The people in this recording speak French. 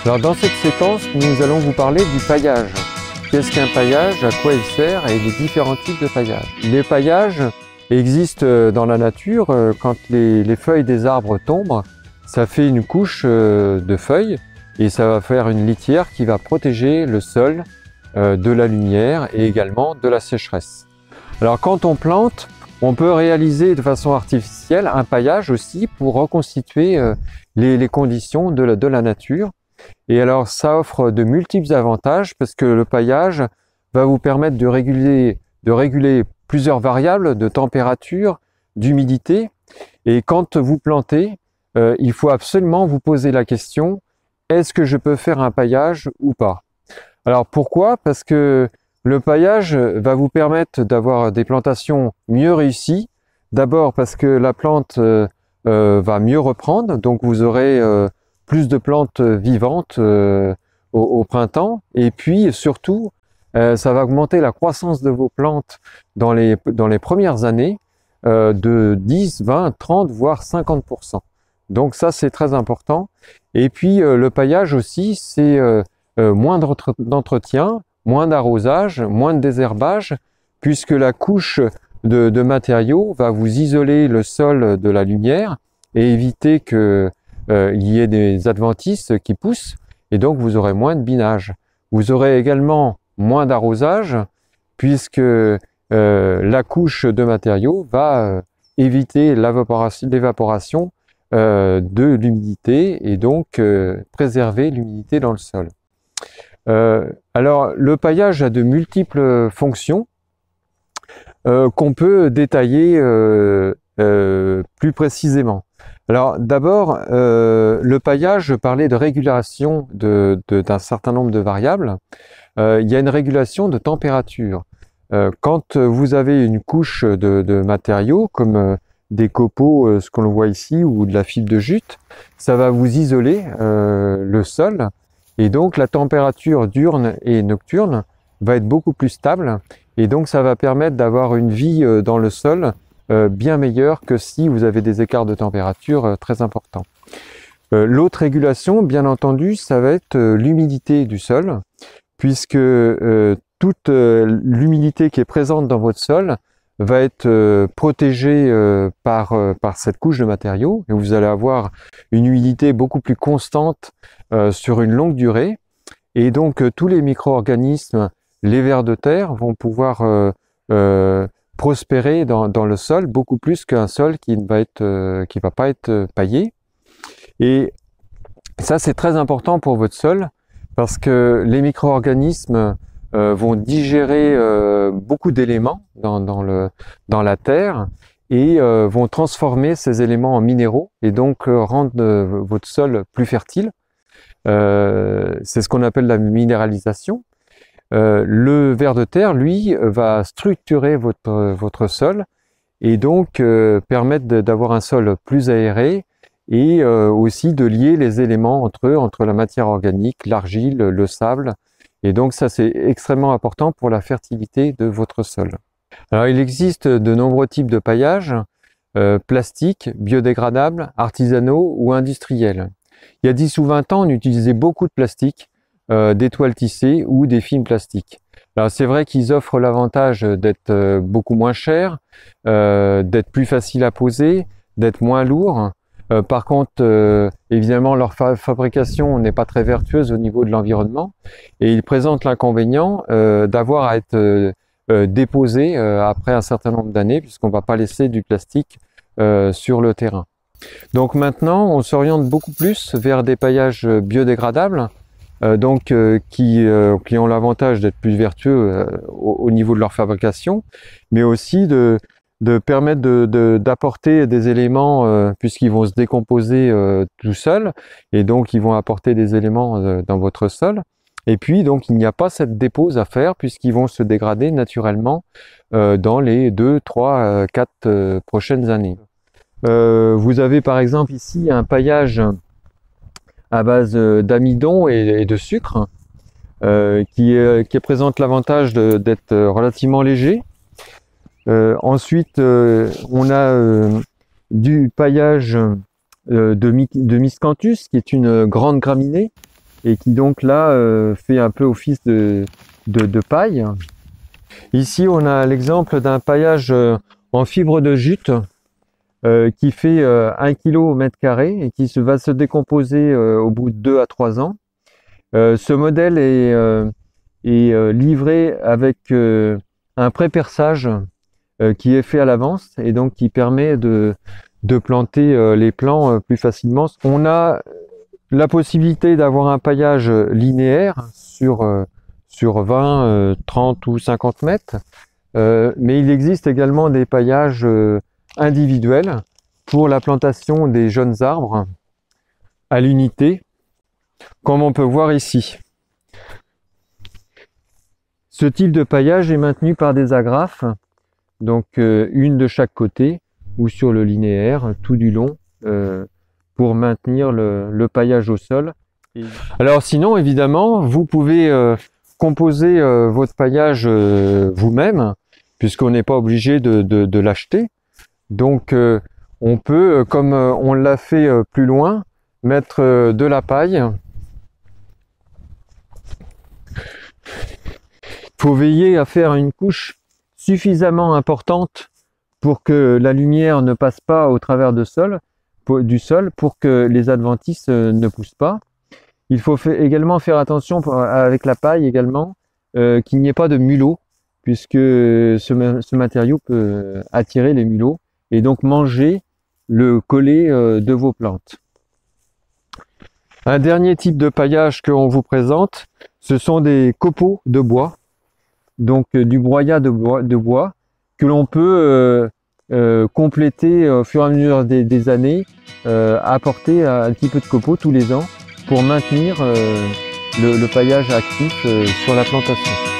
Alors dans cette séquence, nous allons vous parler du paillage. Qu'est-ce qu'un paillage, à quoi il sert et les différents types de paillage. Les paillages existent dans la nature. Quand les feuilles des arbres tombent, ça fait une couche de feuilles et ça va faire une litière qui va protéger le sol de la lumière et également de la sécheresse. Alors quand on plante, on peut réaliser de façon artificielle un paillage aussi pour reconstituer les conditions de la nature. Et alors ça offre de multiples avantages parce que le paillage va vous permettre de réguler plusieurs variables de température, d'humidité. Et quand vous plantez, il faut absolument vous poser la question, est-ce que je peux faire un paillage ou pas? Alors pourquoi? Parce que le paillage va vous permettre d'avoir des plantations mieux réussies. D'abord parce que la plante va mieux reprendre, donc vous aurez plus de plantes vivantes au printemps. Et puis surtout, ça va augmenter la croissance de vos plantes dans les premières années de 10, 20, 30, voire 50%. Donc ça, c'est très important. Et puis le paillage aussi, c'est moins d'entretien, moins d'arrosage, moins de désherbage, puisque la couche de matériaux va vous isoler le sol de la lumière et éviter que il y ait des adventices qui poussent, et donc vous aurez moins de binage. Vous aurez également moins d'arrosage, puisque la couche de matériaux va éviter l'évaporation de l'humidité et donc préserver l'humidité dans le sol. Alors le paillage a de multiples fonctions qu'on peut détailler plus précisément. Alors d'abord, le paillage, je parlais de régulation d'un certain nombre de variables. Il y a une régulation de température. Quand vous avez une couche de matériaux comme des copeaux, ce que l'on voit ici, ou de la fibre de jute, ça va vous isoler le sol, et donc la température diurne et nocturne va être beaucoup plus stable, et donc ça va permettre d'avoir une vie dans le sol bien meilleur que si vous avez des écarts de température très importants. L'autre régulation, bien entendu, ça va être l'humidité du sol, puisque toute l'humidité qui est présente dans votre sol va être protégée par cette couche de matériaux, et vous allez avoir une humidité beaucoup plus constante sur une longue durée, et donc tous les micro-organismes, les vers de terre, vont pouvoir prospérer dans le sol beaucoup plus qu'un sol qui va pas être paillé. Et ça, c'est très important pour votre sol parce que les micro-organismes vont digérer beaucoup d'éléments dans la terre et vont transformer ces éléments en minéraux et donc rendre votre sol plus fertile. C'est ce qu'on appelle la minéralisation. Le ver de terre, lui, va structurer votre sol et donc permettre d'avoir un sol plus aéré et aussi de lier les éléments entre la matière organique, l'argile, le sable. Et donc ça, c'est extrêmement important pour la fertilité de votre sol. Alors il existe de nombreux types de paillage, plastiques, biodégradables, artisanaux ou industriels. Il y a 10 ou 20 ans, on utilisait beaucoup de plastique, des toiles tissées ou des films plastiques. Alors c'est vrai qu'ils offrent l'avantage d'être beaucoup moins chers, d'être plus faciles à poser, d'être moins lourds. Par contre, évidemment, leur fabrication n'est pas très vertueuse au niveau de l'environnement et ils présentent l'inconvénient d'avoir à être déposés après un certain nombre d'années puisqu'on ne va pas laisser du plastique sur le terrain. Donc maintenant, on s'oriente beaucoup plus vers des paillages biodégradables qui ont l'avantage d'être plus vertueux au niveau de leur fabrication, mais aussi de permettre d'apporter des éléments puisqu'ils vont se décomposer tout seuls et donc ils vont apporter des éléments dans votre sol. Et puis donc il n'y a pas cette dépose à faire puisqu'ils vont se dégrader naturellement dans les 2, 3, 4 prochaines années. Vous avez par exemple ici un paillage à base d'amidon et de sucre qui présente l'avantage d'être relativement léger. Ensuite, on a du paillage de Miscanthus, qui est une grande graminée et qui donc là fait un peu office de paille. Ici on a l'exemple d'un paillage en fibre de jute qui fait 1 kg au mètre carré et qui va se décomposer au bout de 2 à 3 ans. Ce modèle est livré avec un pré-perçage qui est fait à l'avance et donc qui permet de planter les plants plus facilement. On a la possibilité d'avoir un paillage linéaire sur 20, 30 ou 50 mètres, mais il existe également des paillages individuels pour la plantation des jeunes arbres à l'unité, comme on peut voir ici. Ce type de paillage est maintenu par des agrafes, donc une de chaque côté ou sur le linéaire tout du long pour maintenir le paillage au sol. Alors sinon évidemment vous pouvez composer votre paillage vous-même puisqu'on n'est pas obligé de l'acheter. Donc on peut, comme on l'a fait plus loin, mettre de la paille. Il faut veiller à faire une couche suffisamment importante pour que la lumière ne passe pas au travers du sol pour que les adventices ne poussent pas. Il faut également faire attention avec la paille également qu'il n'y ait pas de mulots puisque ce matériau peut attirer les mulots et donc manger le collet de vos plantes. Un dernier type de paillage que l'on vous présente, ce sont des copeaux de bois, donc du broyat de bois que l'on peut compléter au fur et à mesure des années, apporter un petit peu de copeaux tous les ans pour maintenir le paillage actif sur la plantation.